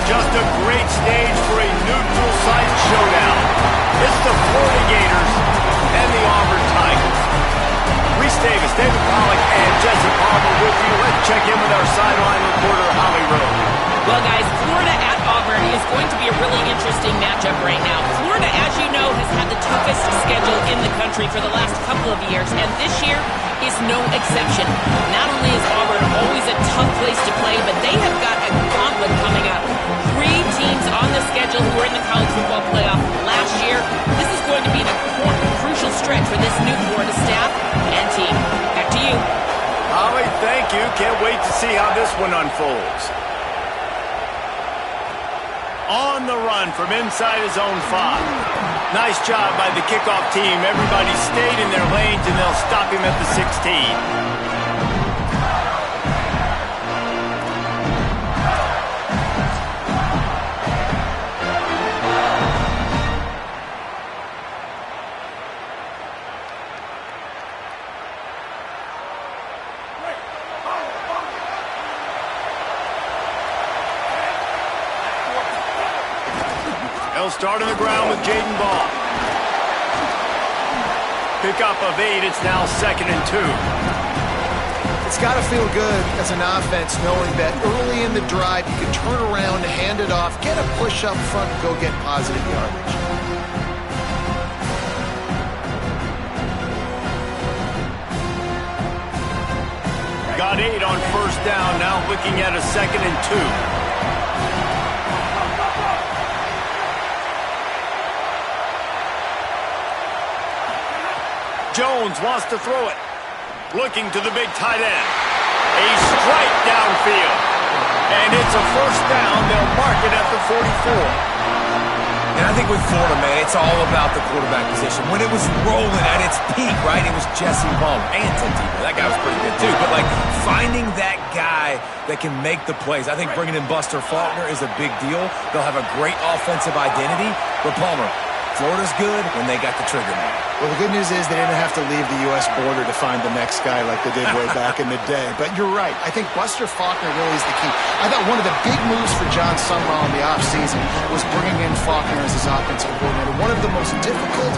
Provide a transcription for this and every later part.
Just a great stage for a neutral site showdown. It's the Florida Gators and the Auburn Tigers. Reese Davis, David Pollack, and Jesse Palmer with you. Let's check in with our sideline reporter, Holly Rowe. Well, guys, Florida at Auburn is going to be a really interesting matchup right now. Florida, as you know, has had the toughest schedule in the country for the last couple of years, and this year is no exception. Not only is Auburn always a tough place to play, but they have got a gauntlet coming up. 3 teams on the schedule who were in the college football playoff last year. This is going to be an important, crucial stretch for this new Florida staff and team. Back to you. Holly, thank you. Can't wait to see how this one unfolds. On the run from inside his own 5. Nice job by the kickoff team. Everybody stayed in their lanes, and they'll stop him at the 16. They'll start on the ground with Jaden Ball. Pickup of 8. It's now 2nd and 2. It's got to feel good as an offense knowing that early in the drive you can turn around, hand it off, get a push up front, and go get positive yardage. Got 8 on 1st down. Now looking at a 2nd and 2. Jones wants to throw it. Looking to the big tight end. A strike downfield. And it's a 1st down. They'll mark it at the 44. And I think with Florida, man, it's all about the quarterback position. When it was rolling at its peak, right, it was Jesse Palmer and Tantino. That guy was pretty good, too. But, like, finding that guy that can make the plays. I think bringing in Buster Faulkner is a big deal. They'll have a great offensive identity. But, Palmer, Florida's good when they got the trigger man. Well, the good news is they didn't have to leave the U.S. border to find the next guy like they did way back in the day. But you're right. I think Buster Faulkner really is the key. I thought one of the big moves for John Summerall in the offseason was bringing in Faulkner as his offensive coordinator. One of the most difficult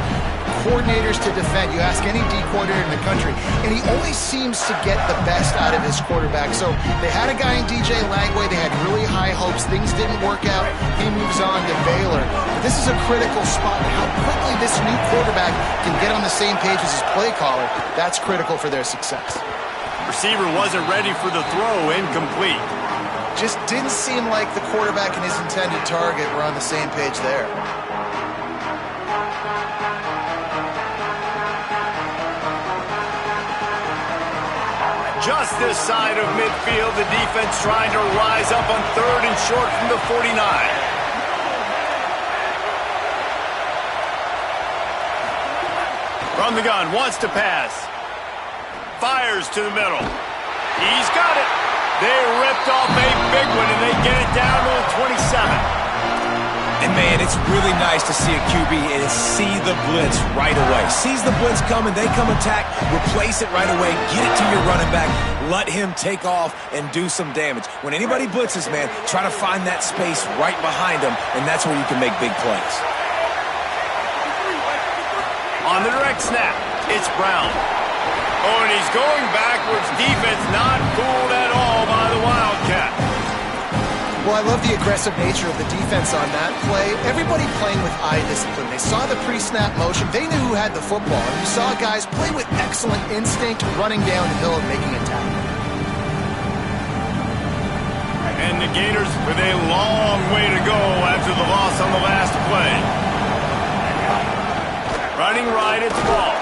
coordinators to defend. You ask any D coordinator in the country, and he always seems to get the best out of his quarterback. So they had a guy in DJ Lagway. They had really high hopes. Things didn't work out. He moves on to Baylor. But this is a critical spot. How quickly this new quarterback can get on the same page as his play caller, that's critical for their success. Receiver wasn't ready for the throw. Incomplete. Just didn't seem like the quarterback and his intended target were on the same page there. Just this side of midfield, the defense trying to rise up on 3rd and short from the 49. From the gun, wants to pass. Fires to the middle. He's got it. They ripped off a big one, and they get it down to the 27. And, man, it's really nice to see a QB and see the blitz right away. Sees the blitz coming, they come attack, replace it right away, get it to your running back, let him take off and do some damage. When anybody blitzes, man, try to find that space right behind them, and that's where you can make big plays. On the direct snap, it's Brown. Oh, and he's going backwards. Defense not fooled at all by the Wildcat. Well, I love the aggressive nature of the defense on that play. Everybody playing with eye discipline. They saw the pre-snap motion. They knew who had the football. And you saw guys play with excellent instinct, running downhill and making a tackle. And the Gators with a long way to go after the loss on the last play. Running right, it's Ball.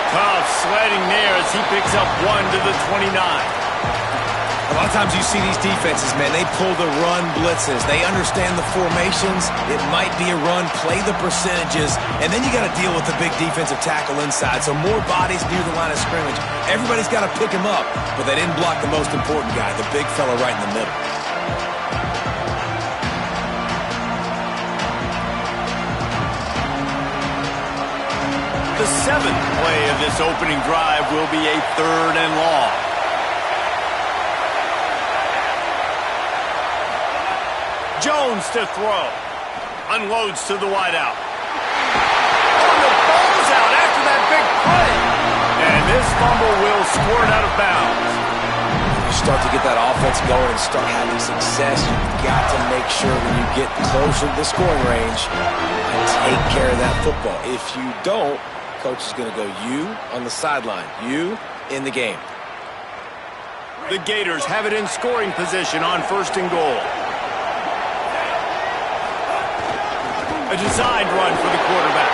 Tough sledding there as he picks up 1 to the 29. A lot of times you see these defenses, man, they pull the run blitzes. They understand the formations. It might be a run, play the percentages, and then you got to deal with the big defensive tackle inside. So more bodies near the line of scrimmage. Everybody's got to pick him up, but they didn't block the most important guy, the big fella right in the middle. The 7th play of this opening drive will be a 3rd and long. Jones to throw. Unloads to the wideout. Oh, the ball's out after that big play. And this fumble will squirt out of bounds. You start to get that offense going and start having success, you've got to make sure when you get closer to the scoring range, you take care of that football. If you don't, coach is going to go you on the sideline, you in the game. The Gators have it in scoring position on 1st and goal. A designed run for the quarterback.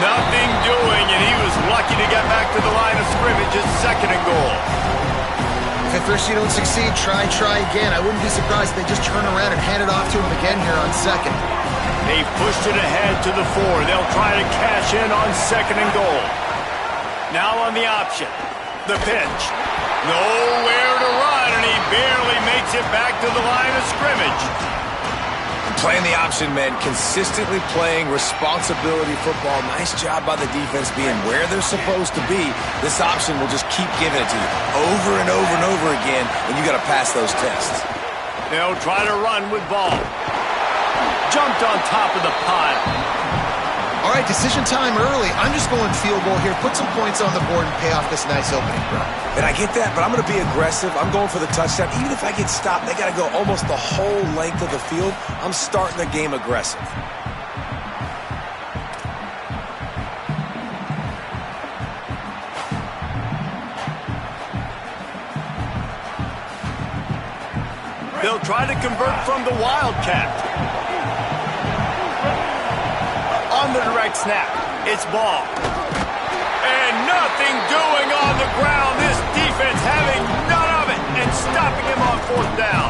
Nothing doing, and he was lucky to get back to the line of scrimmage at 2nd and goal. If at first you don't succeed, try again. I wouldn't be surprised if they just turn around and hand it off to him again here on 2nd. They've pushed it ahead to the 4. They'll try to cash in on 2nd and goal. Now on the option. The pitch. Nowhere to run, and he barely makes it back to the line of scrimmage. Playing the option, man, consistently playing responsibility football. Nice job by the defense being where they're supposed to be. This option will just keep giving it to you over and over and over again, and you got to pass those tests. They'll try to run with ball. Jumped on top of the pile. All right, decision time early. I'm just going field goal here. Put some points on the board and pay off this nice opening run. And I get that, but I'm going to be aggressive. I'm going for the touchdown. Even if I get stopped, they got to go almost the whole length of the field. I'm starting the game aggressive. They'll try to convert from the Wildcat. On the direct snap, it's ball. And nothing doing on the ground. This defense having none of it and stopping him on 4th down.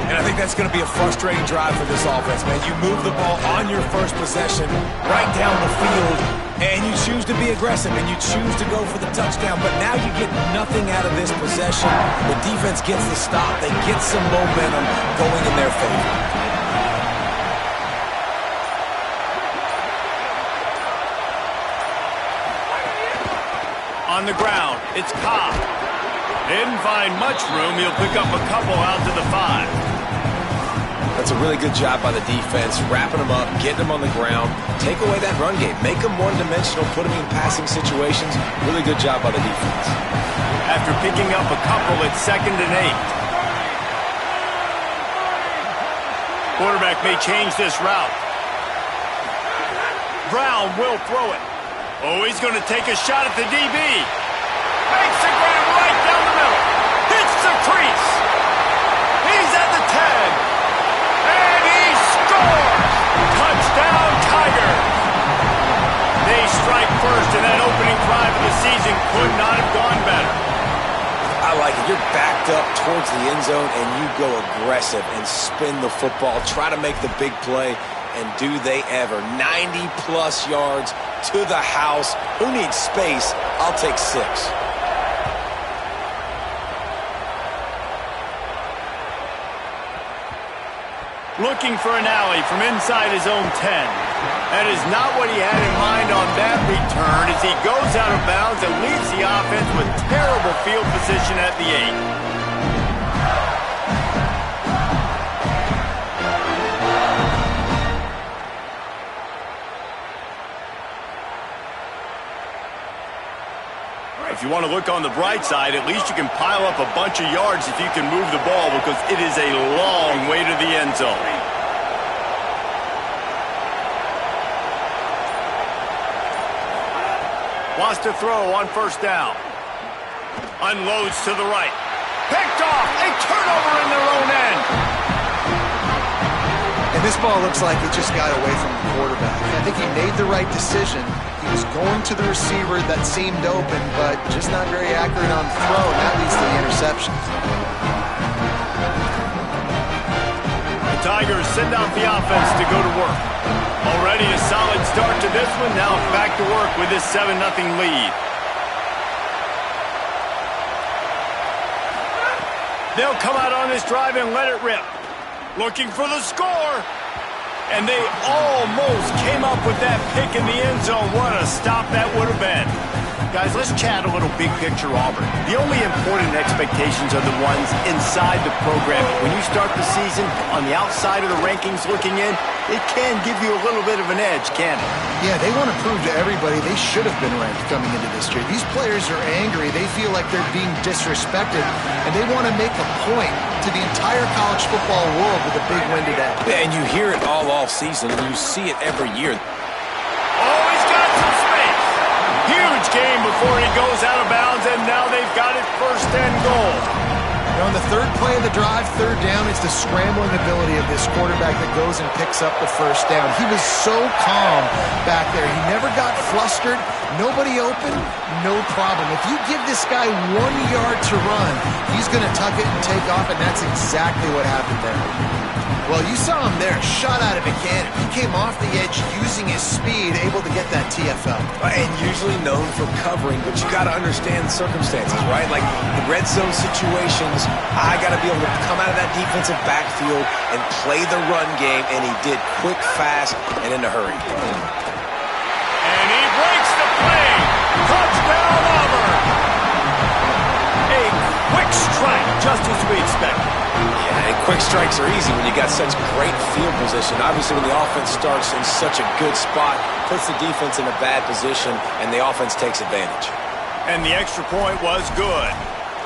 And I think that's going to be a frustrating drive for this offense, man. You move the ball on your first possession right down the field, and you choose to be aggressive, and you choose to go for the touchdown. But now you get nothing out of this possession. The defense gets the stop. They get some momentum going in their favor. On the ground, it's Cobb. Didn't find much room. He'll pick up a couple out to the 5. That's a really good job by the defense, wrapping them up, getting them on the ground, take away that run game, make them one-dimensional, put them in passing situations. Really good job by the defense. After picking up a couple at 2nd and 8. Quarterback may change this route. Brown will throw it. Oh, he's going to take a shot at the DB. Makes the grab right down the middle. Hits the crease. He's at the 10. And he scores. Touchdown, Tigers. They strike first, and that opening drive of the season could not have gone better. I like it. You're backed up towards the end zone, and you go aggressive and spin the football. Try to make the big play, and do they ever. 90-plus yards to the house. Who needs space? I'll take 6. Looking for an alley from inside his own 10. That is not what he had in mind on that return as he goes out of bounds and leaves the offense with terrible field position at the 8. If you want to look on the bright side, at least you can pile up a bunch of yards if you can move the ball, because it is a long way to the end zone. Wants to throw on 1st down. Unloads to the right. Picked off. A turnover in their own end. And this ball looks like it just got away from the quarterback. I think he made the right decision. He was going to the receiver that seemed open, but just not very accurate on the throw, and that leads to the interception. The Tigers send out the offense to go to work. Already a solid start to this one. Now back to work with this 7-0 lead. They'll come out on this drive and let it rip. Looking for the score. And they almost came up with that pick in the end zone. What a stop that would have been. Guys, let's chat a little big picture Auburn. The only important expectations are the ones inside the program. When you start the season on the outside of the rankings looking in, it can give you a little bit of an edge, can't it? Yeah, they want to prove to everybody they should have been ranked coming into this year. These players are angry. They feel like they're being disrespected, and they want to make a point to the entire college football world with a big win today. Yeah, and you hear it all off season, and you see it every year. Oh, he's got some space. Huge game before he goes out of bounds, and now they've got it 1st and goal. On the third play of the drive, 3rd down, it's the scrambling ability of this quarterback that goes and picks up the 1st down. He was so calm back there. He never got flustered. Nobody open, no problem. If you give this guy 1 yard to run, he's going to tuck it and take off, and that's exactly what happened there. Well, you saw him there, shot out of a cannon. He came off the edge using his speed, able to get that TFL. And usually known for covering, but you got to understand the circumstances, right? Like the red zone situations, I got to be able to come out of that defensive backfield and play the run game, and he did quick, fast, and in a hurry. And he breaks the play. Touchdown, Auburn. A quick strike, just as we expected. Yeah, and quick strikes are easy when you got such great field position. Obviously, when the offense starts in such a good spot, puts the defense in a bad position, and the offense takes advantage. And the extra point was good.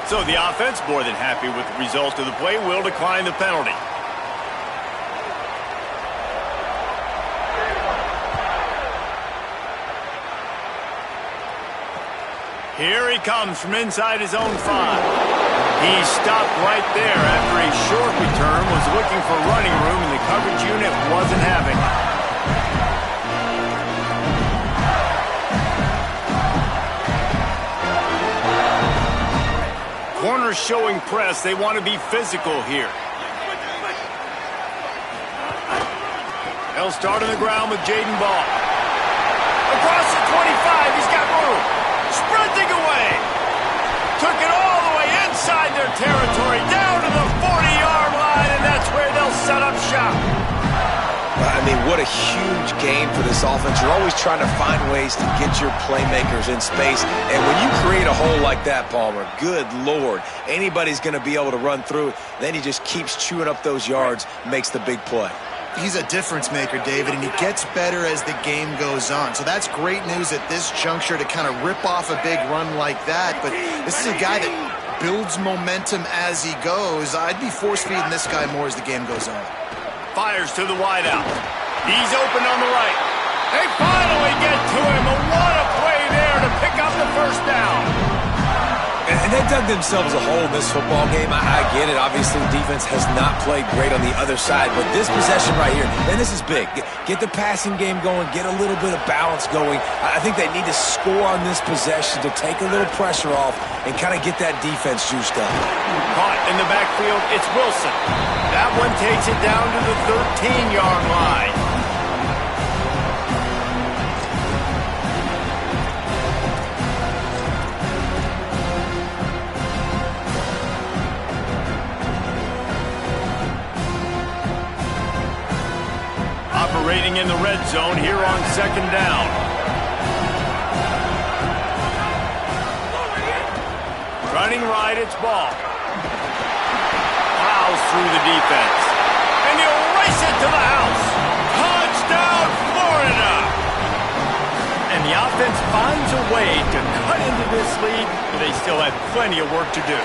So the offense, more than happy with the result of the play, will decline the penalty. Here he comes from inside his own 5. He stopped right there after a short return, was looking for running room, and the coverage unit wasn't having it. Corners showing press. They want to be physical here. They'll start on the ground with Jaden Ball. Across the 25, he's got room. Sprinting away. Took it all the way inside their territory, down to the 40-yard line, and that's where they'll set up shop. I mean, what a huge game for this offense. You're always trying to find ways to get your playmakers in space. And when you create a hole like that, Palmer, good Lord, anybody's going to be able to run through it. Then he just keeps chewing up those yards, makes the big play. He's a difference maker, David, and he gets better as the game goes on. So that's great news at this juncture to kind of rip off a big run like that. But this is a guy that builds momentum as he goes. I'd be force-feeding this guy more as the game goes on. Fires to the wideout. He's open on the right. They finally get to him. And what a play there to pick up the 1st down. And they dug themselves a hole in this football game. I get it. Obviously, defense has not played great on the other side. But this possession right here, man, this is big. Get the passing game going. Get a little bit of balance going. I think they need to score on this possession to take a little pressure off and kind of get that defense juiced up. Caught in the backfield, it's Wilson. That one takes it down to the 13-yard line. Operating in the red zone here on 2nd down. Running right, it's Ball. Plows through the defense. And he'll race it to the house. Touchdown, Florida! And the offense finds a way to cut into this lead, but they still have plenty of work to do.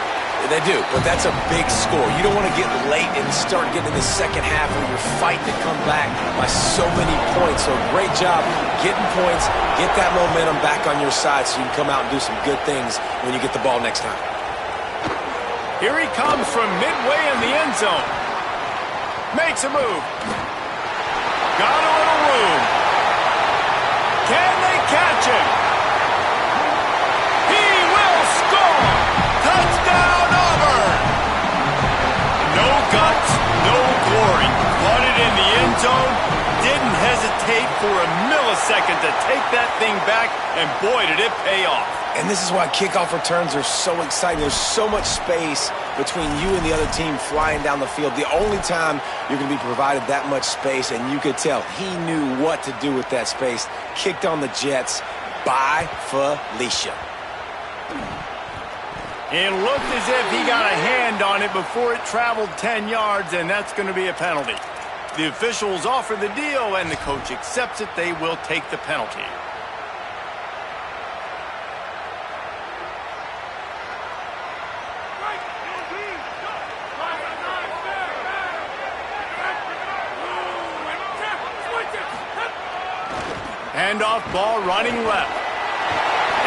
They do, but that's a big score. You don't want to get late and start getting in the second half where you're fighting to come back by so many points. So great job getting points, get that momentum back on your side so you can come out and do some good things when you get the ball next time. Here he comes from midway in the end zone. Makes a move. Got a little room. Can they catch him? He will score! Touchdown, Auburn! No guts, no glory. Caught it in the end zone. Didn't hesitate for a millisecond to take that thing back, and boy, did it pay off. And this is why kickoff returns are so exciting. There's so much space between you and the other team flying down the field. The only time you're going to be provided that much space, and you could tell he knew what to do with that space. Kicked on the Jets. Bye, Felicia. It looked as if he got a hand on it before it traveled 10 yards, and that's going to be a penalty. The officials offer the deal, and the coach accepts it. They will take the penalty. Handoff ball running left.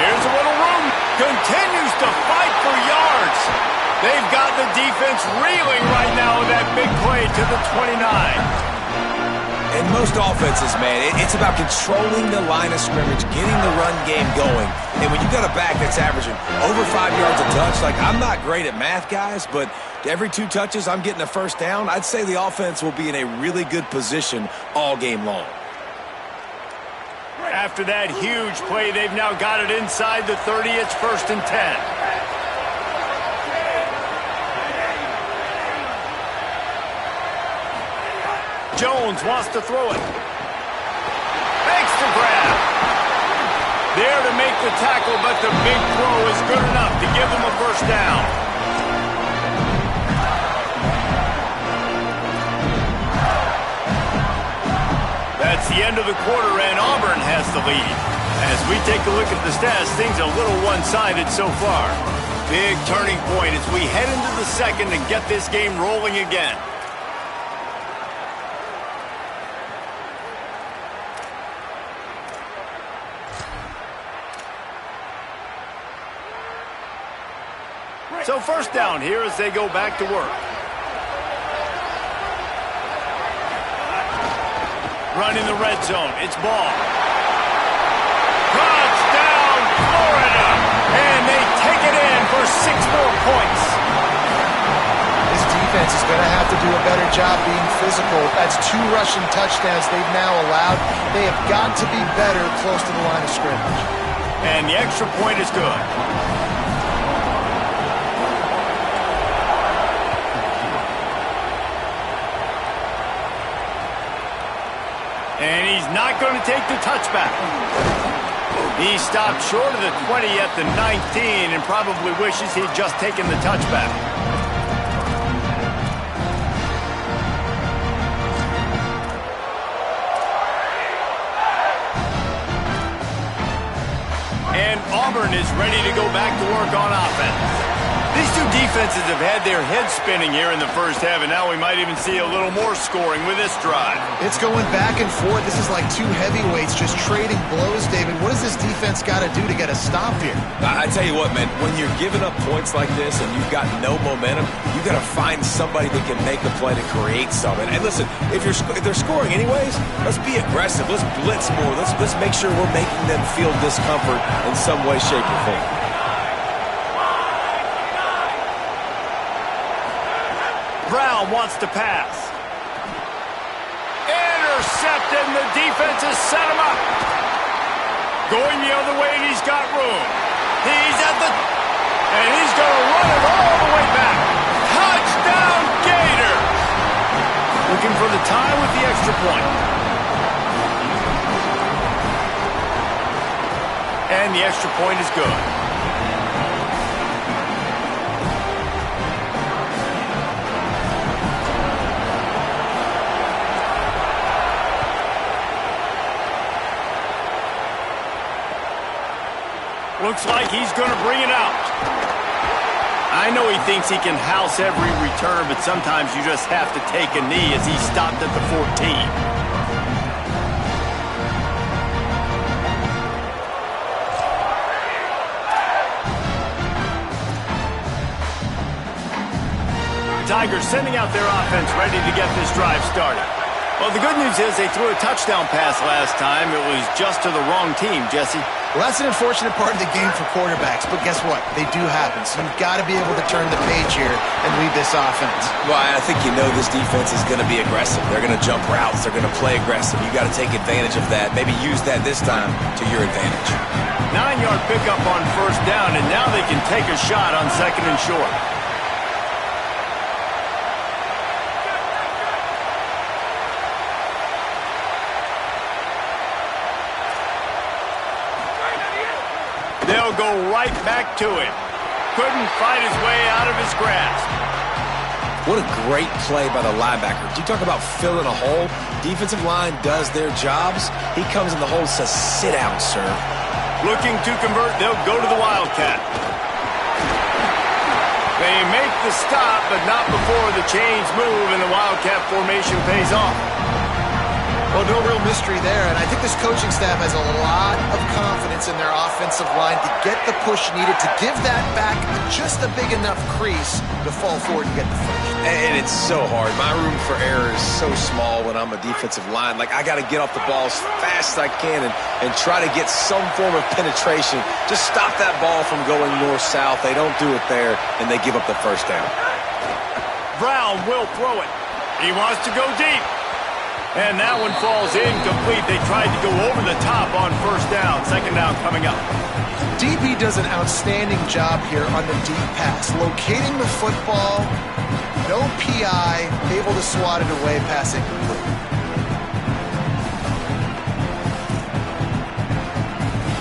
Here's a little room. Continues to fight for yards. They've got the defense reeling right now with that big play to the 29. In most offenses, man, it's about controlling the line of scrimmage, getting the run game going. And when you got a back that's averaging over 5 yards a touch, like I'm not great at math, guys, but every 2 touches I'm getting a first down, I'd say the offense will be in a really good position all game long. After that huge play, they've now got it inside the 30. It's 1st and 10. Jones wants to throw it. Makes the grab. There to make the tackle, but the big throw is good enough to give them a first down. That's the end of the quarter, and Auburn has the lead. As we take a look at the stats, things are a little one-sided so far. Big turning point as we head into the second and get this game rolling again. So first down here as they go back to work. Run in the red zone. It's ball. Touchdown, Florida! And they take it in for 6 more points. This defense is going to have to do a better job being physical. That's 2 rushing touchdowns they've now allowed. They have got to be better close to the line of scrimmage. And the extra point is good. And he's not going to take the touchback. He stopped short of the 20 at the 19 and probably wishes he'd just taken the touchback. And Auburn is ready to go back to work on offense. These 2 defenses have had their heads spinning here in the first half, and now we might even see a little more scoring with this drive. It's going back and forth. This is like 2 heavyweights just trading blows, David. What does this defense got to do to get a stop here? I tell you what, man, when you're giving up points like this and you've got no momentum, you got to find somebody that can make the play to create something. And listen, if they're scoring anyways, let's be aggressive. Let's blitz more. Let's make sure we're making them feel discomfort in some way, shape, or form. Brown wants to pass. Intercepted, and the defense has set him up. Going the other way, and he's got room. He's at the... And he's going to run it all the way back. Touchdown, Gators! Looking for the tie with the extra point. And the extra point is good. Looks like he's going to bring it out. I know he thinks he can house every return, but sometimes you just have to take a knee as he stopped at the 14. Tigers sending out their offense ready to get this drive started. Well, the good news is they threw a touchdown pass last time. It was just to the wrong team, Jesse. Well, that's an unfortunate part of the game for quarterbacks, but guess what? They do happen, so you've got to be able to turn the page here and lead this offense. Well, I think you know this defense is going to be aggressive. They're going to jump routes. They're going to play aggressive. You got to take advantage of that. Maybe use that this time to your advantage. 9-yard pickup on first down, and now they can take a shot on 2nd and short. They'll go right back to him. Couldn't fight his way out of his grasp. What a great play by the linebacker. You talk about filling a hole. Defensive line does their jobs. He comes in the hole and says, sit down, sir. Looking to convert, they'll go to the Wildcat. They make the stop, but not before the chains move and the Wildcat formation pays off. Well, no real mystery there, and I think this coaching staff has a lot of confidence in their offensive line to get the push needed to give that back just a big enough crease to fall forward and get the first. And it's so hard. My room for error is so small when I'm a defensive line. Like, I got to get off the ball as fast as I can and try to get some form of penetration. Just stop that ball from going north-south. They don't do it there, and they give up the first down. Brown will throw it. He wants to go deep. And that one falls incomplete. They tried to go over the top on first down. Second down coming up. DB does an outstanding job here on the deep pass. Locating the football, no PI, able to swat it away, passing complete.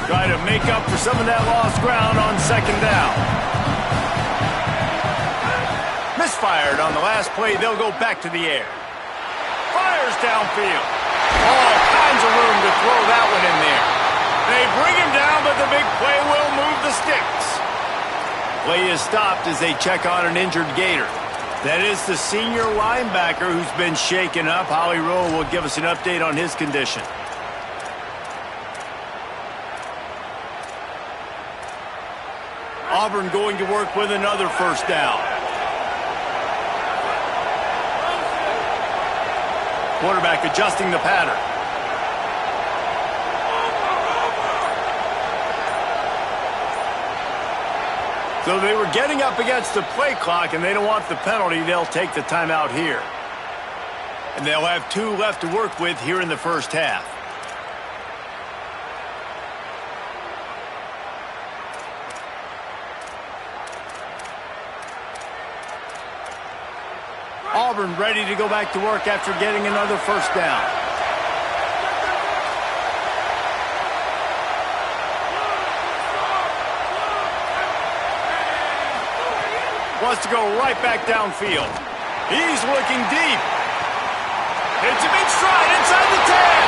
Try to make up for some of that lost ground on second down. Misfired on the last play. They'll go back to the air. Fires downfield. All kinds of room to throw that one in there. They bring him down, but the big play will move the sticks. Play is stopped as they check on an injured Gator. That is the senior linebacker who's been shaken up. Holly Rowe will give us an update on his condition. Auburn going to work with another first down. Quarterback adjusting the pattern. So they were getting up against the play clock, and they don't want the penalty. They'll take the timeout here. And they'll have 2 left to work with here in the first half. Auburn ready to go back to work after getting another first down. Wants to go right back downfield. He's looking deep. It's a big stride inside the 10.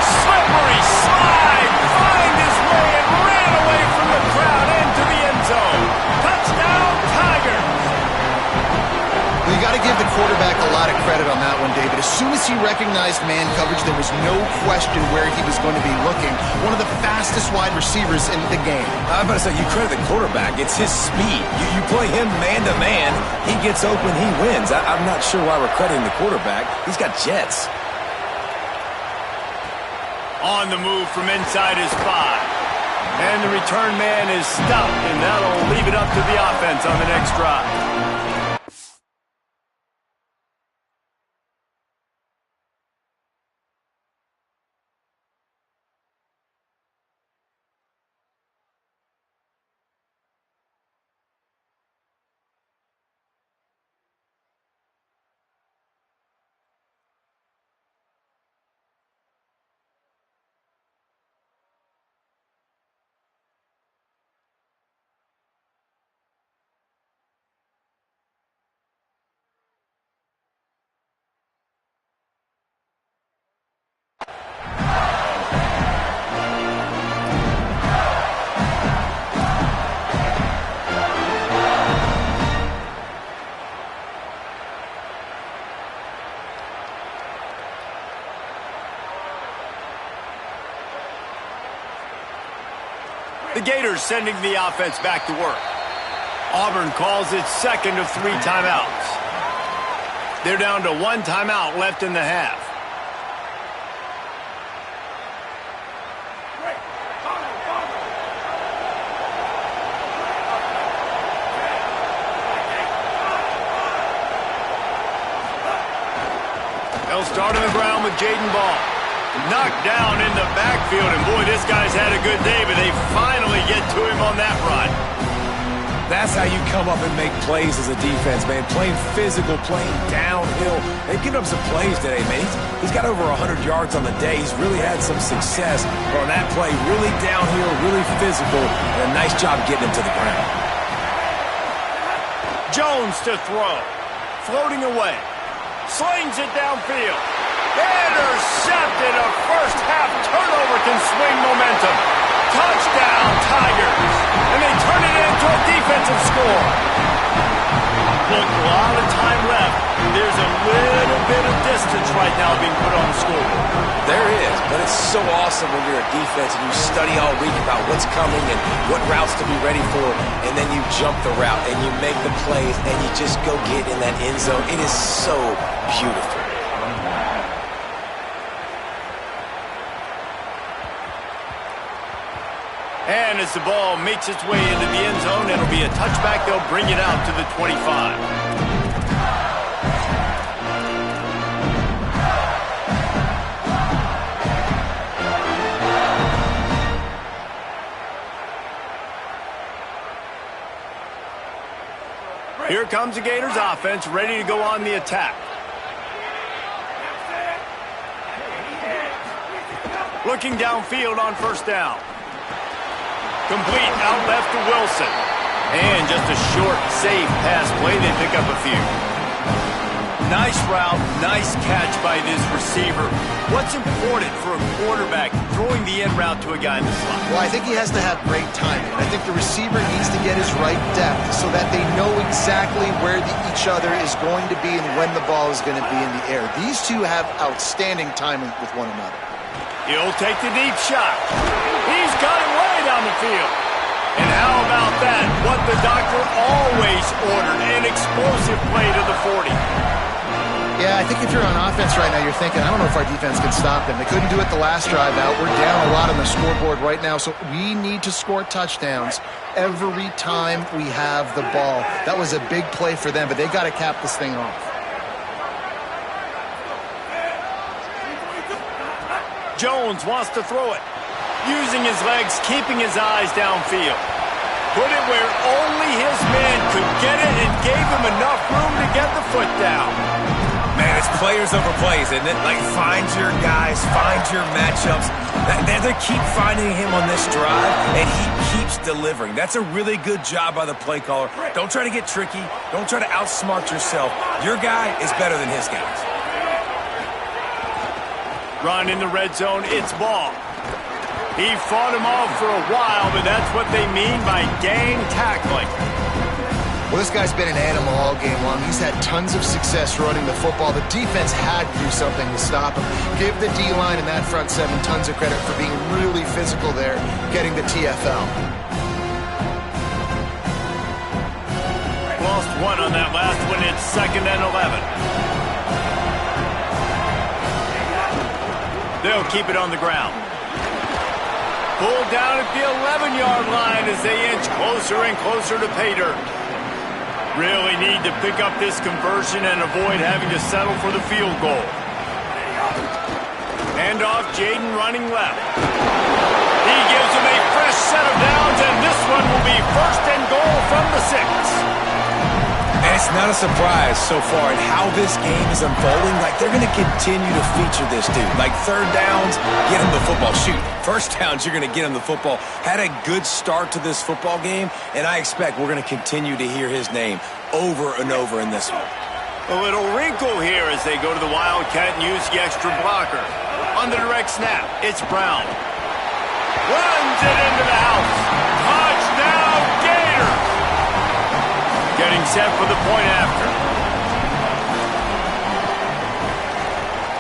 Slippery slide. Find his way and ran away from the crowd into the end zone. Touchdown, Tigers. Well, you got to give the quarterback a lot of credit on that one, David. As soon as he recognized man coverage, there was no question where he was going to be looking. One of the fastest wide receivers in the game. I'm about to say, you credit the quarterback. It's his speed. You play him man-to-man, he gets open, he wins. I'm not sure why we're crediting the quarterback. He's got jets. On the move from inside his 5. And the return man is stopped, and that'll leave it up to the offense on the next drive. The Gators sending the offense back to work. Auburn calls its second of 3 timeouts. They're down to 1 timeout left in the half. They'll start on the ground with Jaden Ball. Knocked down in the backfield, and boy, this guy's had a good day, but they finally get to him on that run. That's how you come up and make plays as a defense, man. Playing physical, playing downhill. They've given up some plays today, man. He's got over 100 yards on the day. He's really had some success. But on that play, really downhill, really physical, and a nice job getting him to the ground. Jones to throw. Floating away. Slings it downfield. Intercepted. A first half turnover can swing momentum. Touchdown, Tigers. And they turn it into a defensive score. Look, a lot of time left. There's a little bit of distance right now being put on the scoreboard. There is, but it's so awesome when you're a defense and you study all week about what's coming and what routes to be ready for, and then you jump the route and you make the plays and you just go get in that end zone. It is so beautiful. And as the ball makes its way into the end zone, it'll be a touchback. They'll bring it out to the 25. Here comes the Gators offense, ready to go on the attack. Looking downfield on first down. Complete out left to Wilson. And just a short, safe pass play. They pick up a few. Nice route, nice catch by this receiver. What's important for a quarterback throwing the in route to a guy in the slot? Well, I think he has to have great timing. I think the receiver needs to get his right depth so that they know exactly where each other is going to be and when the ball is going to be in the air. These two have outstanding timing with one another. He'll take the deep shot. He's got it way down the field. And how about that? What the doctor always ordered, an explosive play to the 40. Yeah, I think if you're on offense right now, you're thinking, I don't know if our defense can stop them. They couldn't do it the last drive out. We're down a lot on the scoreboard right now, so we need to score touchdowns every time we have the ball. That was a big play for them, but they got to cap this thing off. Jones wants to throw it. Using his legs, keeping his eyes downfield. Put it where only his man could get it and gave him enough room to get the foot down. Man, it's players over plays, isn't it? Like, find your guys, find your matchups. They keep finding him on this drive, and he keeps delivering. That's a really good job by the play caller. Don't try to get tricky. Don't try to outsmart yourself. Your guy is better than his guys. Run in the red zone, it's ball. He fought him off for a while, but that's what they mean by gang tackling. Well, this guy's been an animal all game long. He's had tons of success running the football. The defense had to do something to stop him. Give the D-line and that front seven tons of credit for being really physical there, getting the TFL. Lost one on that last one. It's 2nd and 11. They'll keep it on the ground. Pulled down at the 11-yard line as they inch closer and closer to pay dirt. Really need to pick up this conversion and avoid having to settle for the field goal. Hand off, Jaden running left. He gives him a fresh set of downs, and this one will be 1st and goal from the 6. And it's not a surprise so far in how this game is unfolding. Like, they're going to continue to feature this dude. Like, 3rd downs, get him the football. Shoot, 1st downs, you're going to get him the football. Had a good start to this football game, and I expect we're going to continue to hear his name over and over in this one. A little wrinkle here as they go to the Wildcat and use the extra blocker. On the direct snap, it's Brown. Runs it into the house. Touchdown, Gators! Getting set for the point after.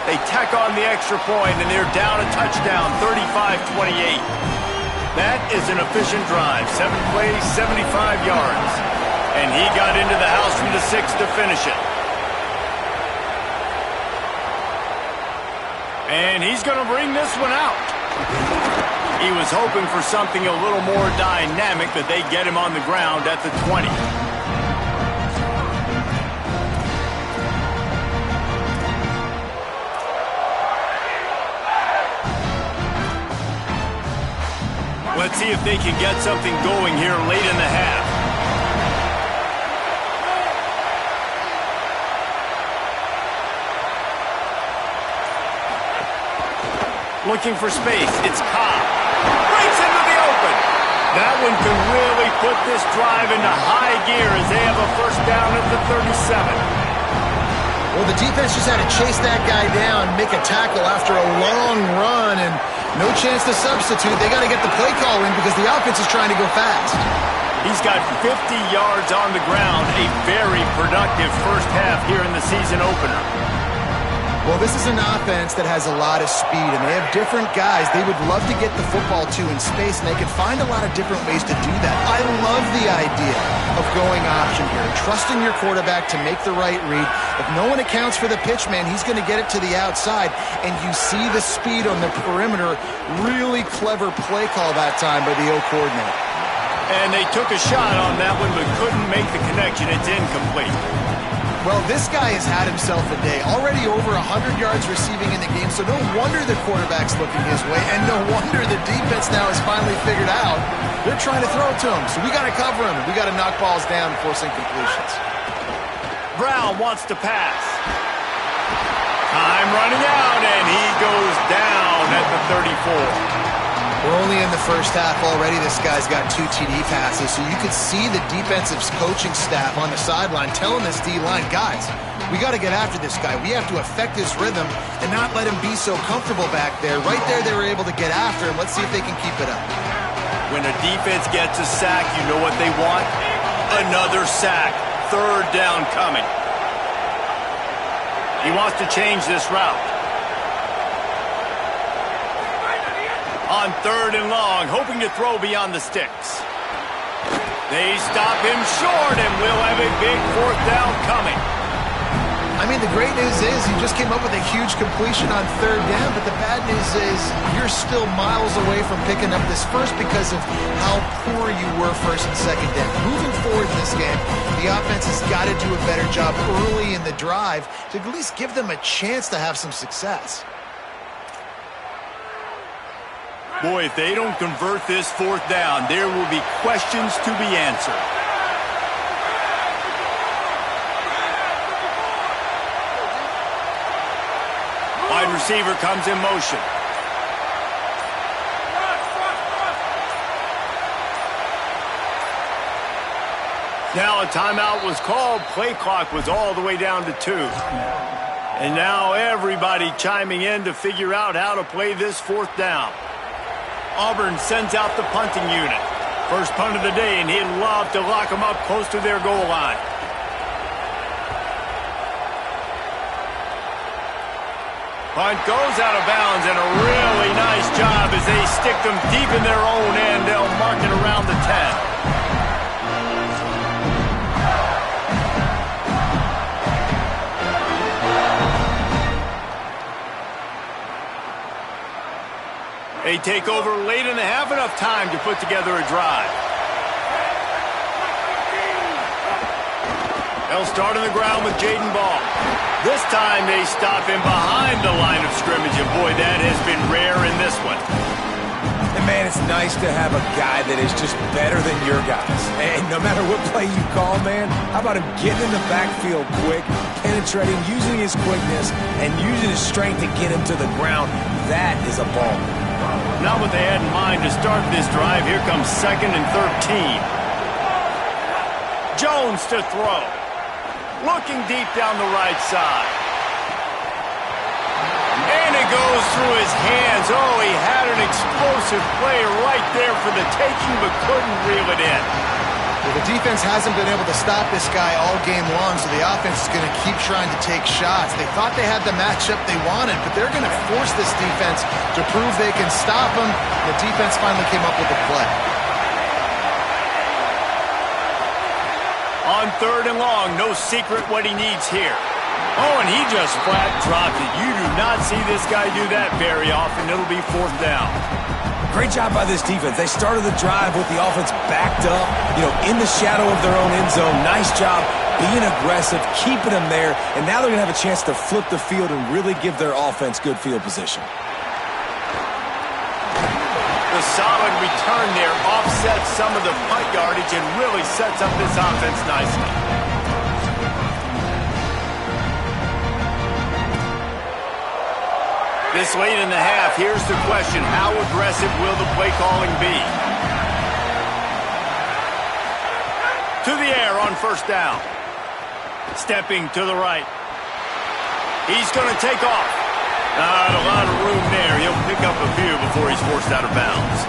They tack on the extra point, and they're down a touchdown, 35-28. That is an efficient drive. 7 plays, 75 yards. And he got into the house from the 6 to finish it. And he's going to bring this one out. He was hoping for something a little more dynamic, but they get him on the ground at the 20. Let's see if they can get something going here late in the half. Looking for space. It's Cobb. Breaks into the open. That one can really put this drive into high gear as they have a first down at the 37. Well, the defense just had to chase that guy down, make a tackle after a long run, and no chance to substitute. They got to get the play call in because the offense is trying to go fast. He's got 50 yards on the ground, a very productive first half here in the season opener. Well, this is an offense that has a lot of speed, and they have different guys they would love to get the football to in space, and they can find a lot of different ways to do that. I love the idea of going option here, trusting your quarterback to make the right read. If no one accounts for the pitch, man, he's going to get it to the outside, and you see the speed on the perimeter. Really clever play call that time by the O coordinator. And they took a shot on that one, but couldn't make the connection. It's incomplete. Well, this guy has had himself a day. Already over 100 yards receiving in the game, so no wonder the quarterback's looking his way, and no wonder the defense now has finally figured out they're trying to throw to him. So we got to cover him. We got to knock balls down and force incompletions. Brown wants to pass. Time running out, and he goes down at the 34. We're only in the first half already. This guy's got 2 TD passes, so you could see the defensive coaching staff on the sideline telling this D-line, guys, we got to get after this guy. We have to affect his rhythm and not let him be so comfortable back there. Right there, they were able to get after him. Let's see if they can keep it up. When a defense gets a sack, you know what they want? Another sack. Third down coming. He wants to change this route. On third and long, hoping to throw beyond the sticks. They stop him short, and we'll have a big fourth down coming. I mean, the great news is he just came up with a huge completion on third down, but the bad news is you're still miles away from picking up this first because of how poor you were first and second down. Moving forward in this game, the offense has got to do a better job early in the drive to at least give them a chance to have some success. Boy, if they don't convert this fourth down, there will be questions to be answered. Wide receiver comes in motion. Now a timeout was called. Play clock was all the way down to 2. And now everybody chiming in to figure out how to play this fourth down. Auburn sends out the punting unit. First punt of the day, and he'd love to lock them up close to their goal line. Punt goes out of bounds, and a really nice job as they stick them deep in their own end. They'll mark it around the 10. They take over late in the half, enough time to put together a drive. They'll start on the ground with Jaden Ball. This time they stop him behind the line of scrimmage, and boy, that has been rare in this one. And man, it's nice to have a guy that is just better than your guys. And no matter what play you call, man, how about him getting in the backfield quick, penetrating, using his quickness, and using his strength to get him to the ground? That is a ball. Not what they had in mind to start this drive. Here comes 2nd and 13. Jones to throw. Looking deep down the right side. And it goes through his hands. Oh, he had an explosive play right there for the taking, but couldn't reel it in. Well, the defense hasn't been able to stop this guy all game long, so the offense is going to keep trying to take shots. They thought they had the matchup they wanted, but they're going to force this defense to prove they can stop them. The defense finally came up with a play. On third and long, no secret what he needs here. Oh, and he just flat dropped it. You do not see this guy do that very often. It'll be fourth down. Great job by this defense. They started the drive with the offense backed up, in the shadow of their own end zone. Nice job being aggressive, keeping them there, and now they're going to have a chance to flip the field and really give their offense good field position. The solid return there offsets some of the punt yardage and really sets up this offense nicely. This late in the half, here's the question. How aggressive will the play calling be? To the air on first down. Stepping to the right. He's going to take off. Not a lot of room there. He'll pick up a few before he's forced out of bounds.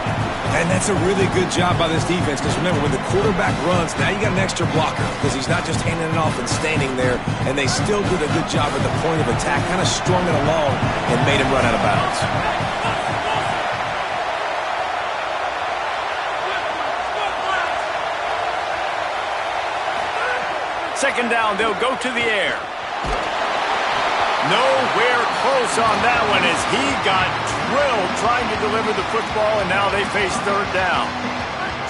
And that's a really good job by this defense, because remember, when the quarterback runs, now you got an extra blocker, because he's not just handing it off and standing there, and they still did a good job at the point of attack, kind of strung it along and made him run out of bounds. Second down, they'll go to the air. Nowhere close on that one as he got drilled trying to deliver the football, and now they face third down.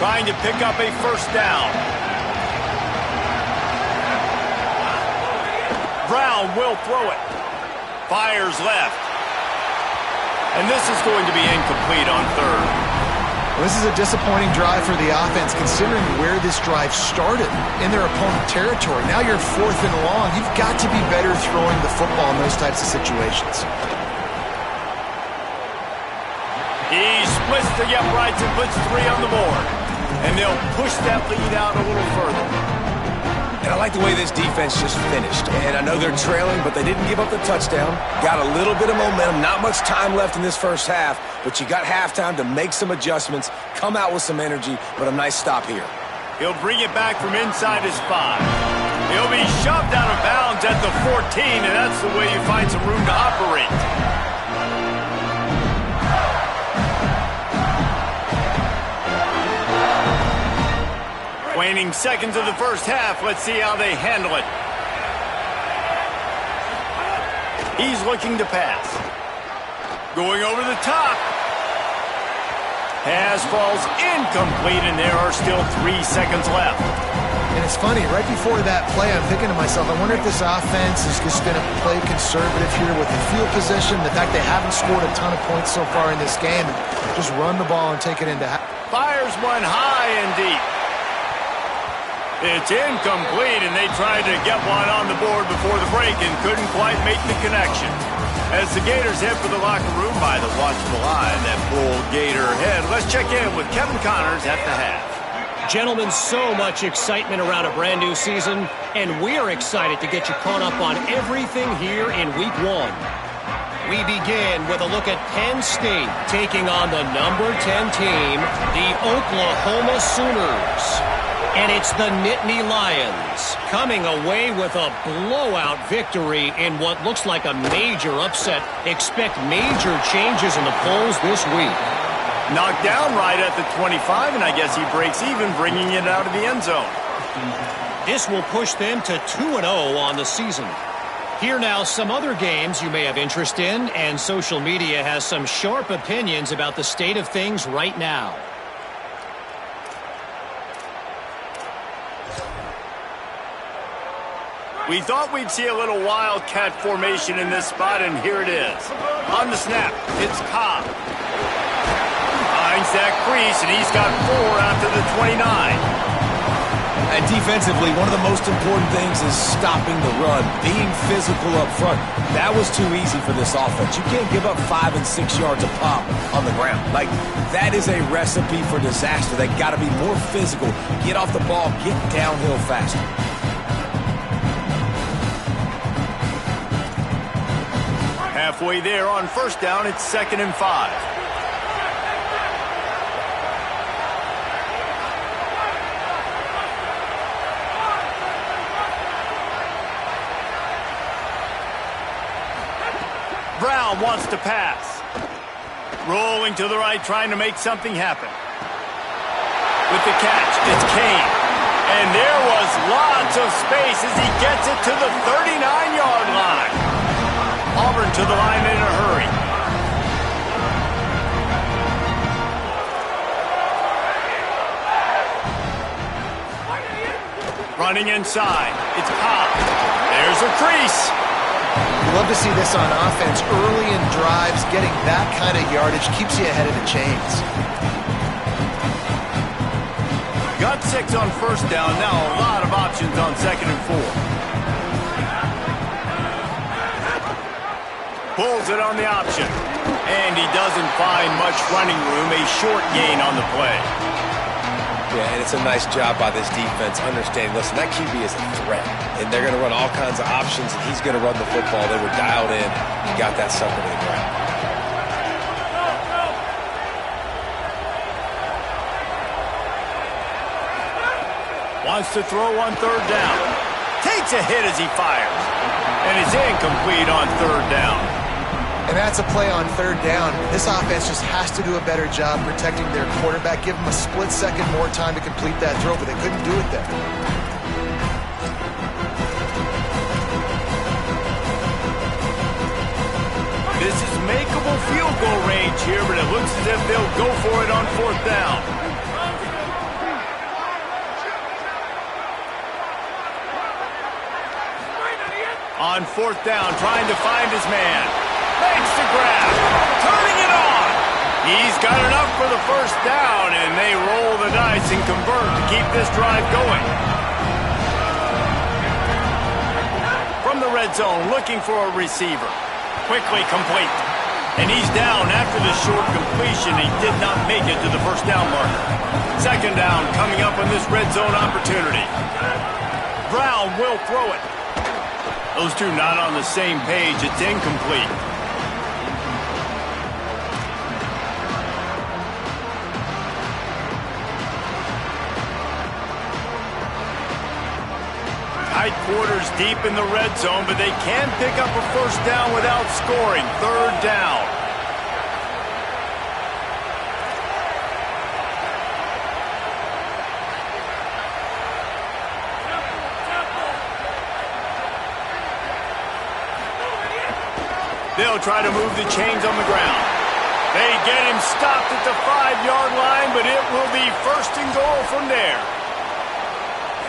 Trying to pick up a first down. Brown will throw it. Fires left. And this is going to be incomplete on third. Well, this is a disappointing drive for the offense, considering where this drive started in their opponent territory. Now you're 4th and long. You've got to be better throwing the football in those types of situations. He splits the uprights and puts 3 on the board. And they'll push that lead out a little further. And I like the way this defense just finished. And I know they're trailing, but they didn't give up the touchdown. Got a little bit of momentum. Not much time left in this first half, but you got halftime to make some adjustments, come out with some energy, but a nice stop here. He'll bring it back from inside his 5. He'll be shoved out of bounds at the 14, and that's the way you find some room to operate. Waning seconds of the first half. Let's see how they handle it. He's looking to pass. Going over the top. Pass falls incomplete, and there are still 3 seconds left. And it's funny, right before that play, I'm thinking to myself, I wonder if this offense is just going to play conservative here with the field position, the fact they haven't scored a ton of points so far in this game, and just run the ball and take it into half. Fires one high and deep. It's incomplete, and they tried to get one on the board before the break and couldn't quite make the connection. As the Gators head for the locker room by the watchful eye, that full Gator head. Let's check in with Kevin Connors at the half. Gentlemen, so much excitement around a brand new season, and we're excited to get you caught up on everything here in Week 1. We begin with a look at Penn State taking on the number 10 team, the Oklahoma Sooners. And it's the Nittany Lions coming away with a blowout victory in what looks like a major upset. Expect major changes in the polls this week. Knocked down right at the 25, and I guess he breaks even, bringing it out of the end zone. This will push them to 2-0 on the season. Here now, some other games you may have interest in, and social media has some sharp opinions about the state of things right now. We thought we'd see a little wildcat formation in this spot, and here it is. On the snap, it's Cobb. Finds that crease, and he's got 4 after the 29. And defensively, one of the most important things is stopping the run, being physical up front. That was too easy for this offense. You can't give up 5 and 6 yards a pop on the ground. Like, that is a recipe for disaster. They got to be more physical, get off the ball, get downhill faster. Halfway there on first down, it's 2nd and 5. Brown wants to pass. Rolling to the right, trying to make something happen. With the catch, it's Kane. And there was lots of space as he gets it to the 39-yard line. Auburn to the line in a hurry. Running inside. It's Cobb. There's a crease. You love to see this on offense. Early in drives, getting that kind of yardage keeps you ahead of the chains. Got 6 on first down. Now a lot of options on 2nd and 4. Pulls it on the option. And he doesn't find much running room, a short gain on the play. Yeah, and it's a nice job by this defense understanding, listen, that QB is a threat, and they're going to run all kinds of options, and he's going to run the football. They were dialed in and got that sucker to the ground. Wants to throw on third down. Takes a hit as he fires. And is incomplete on third down. And that's a play on third down. This offense just has to do a better job protecting their quarterback. Give them a split second more time to complete that throw, but they couldn't do it there. This is makeable field goal range here, but it looks as if they'll go for it on fourth down. On fourth down, trying to find his man. Makes the grab. Turning it on. He's got enough for the first down, and they roll the dice and convert to keep this drive going. From the red zone, looking for a receiver. Quickly complete. And he's down after the short completion. He did not make it to the first down marker. Second down coming up on this red zone opportunity. Brown will throw it. Those two not on the same page. It's incomplete. Tight quarters deep in the red zone, but they can pick up a first down without scoring. Third down. They'll try to move the chains on the ground. They get him stopped at the 5-yard line, but it will be first and goal from there.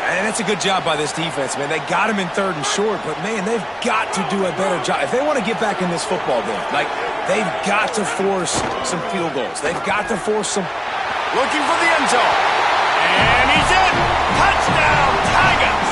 And that's a good job by this defense, man. They got him in third and short, but, man, they've got to do a better job. If they want to get back in this football game, like, they've got to force some field goals. They've got to force some. Looking for the end zone. And he's in. Touchdown, Tigers.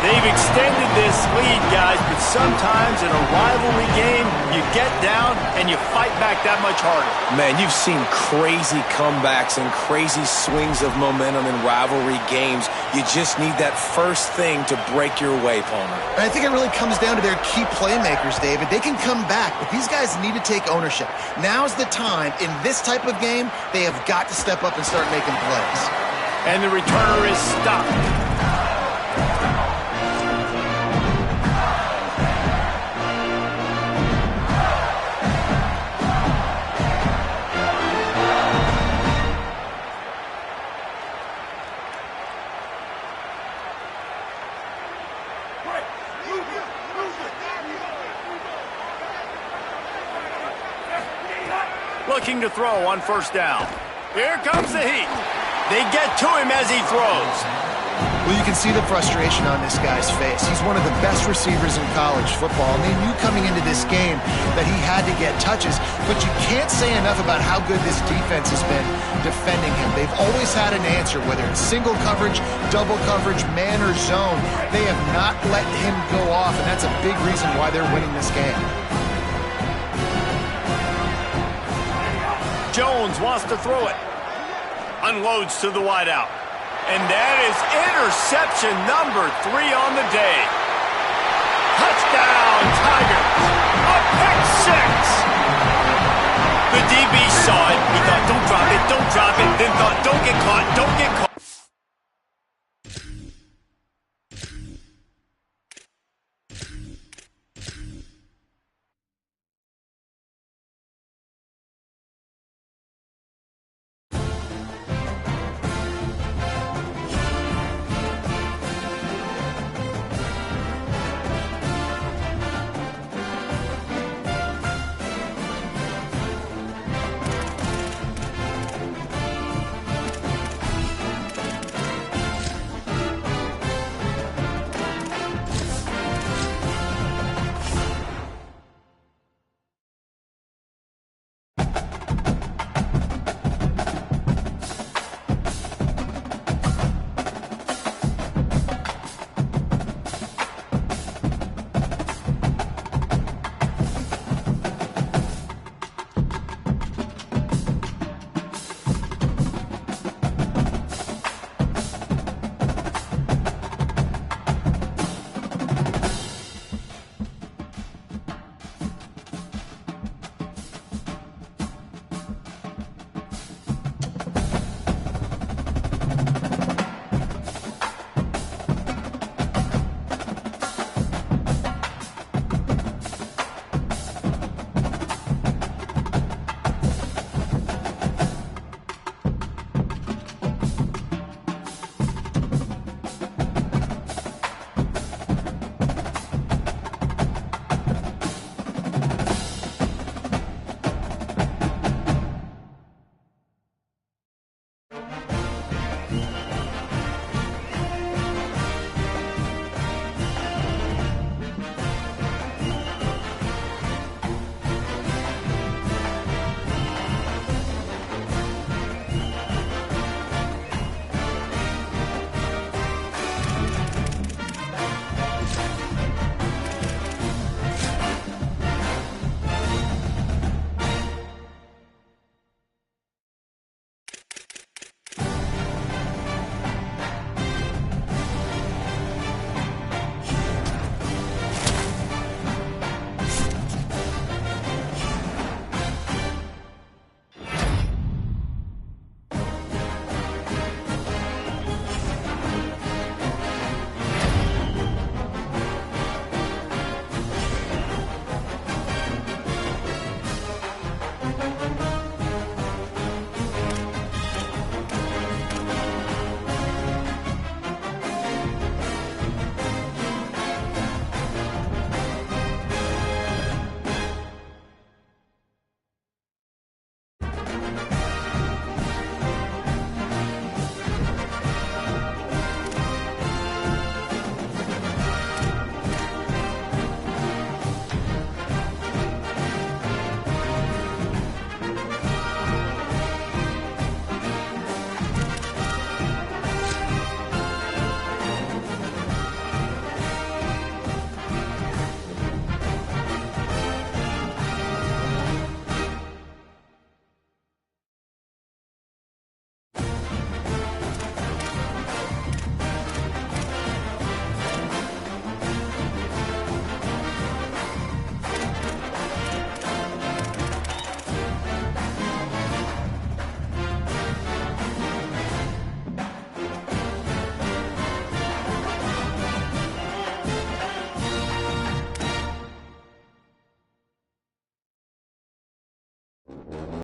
They've extended this lead, guys, but sometimes in a rivalry game, you get down and you fight back that much harder. Man, you've seen crazy comebacks and crazy swings of momentum in rivalry games. You just need that first thing to break your way, Palmer. And I think it really comes down to their key playmakers, David. They can come back, but these guys need to take ownership. Now's the time. In this type of game, they have got to step up and start making plays. And the returner is stopped. Looking to throw on first down. Here comes the heat. They get to him as he throws. Well, you can see the frustration on this guy's face. He's one of the best receivers in college football, and they knew coming into this game that he had to get touches, but you can't say enough about how good this defense has been defending him. They've always had an answer, whether it's single coverage, double coverage, man or zone. They have not let him go off, and that's a big reason why they're winning this game. Jones wants to throw it. Unloads to the wideout. And that is interception number 3 on the day. Touchdown, Tigers. A pick 6. The DB saw it. He thought, don't drop it, then thought, don't get caught.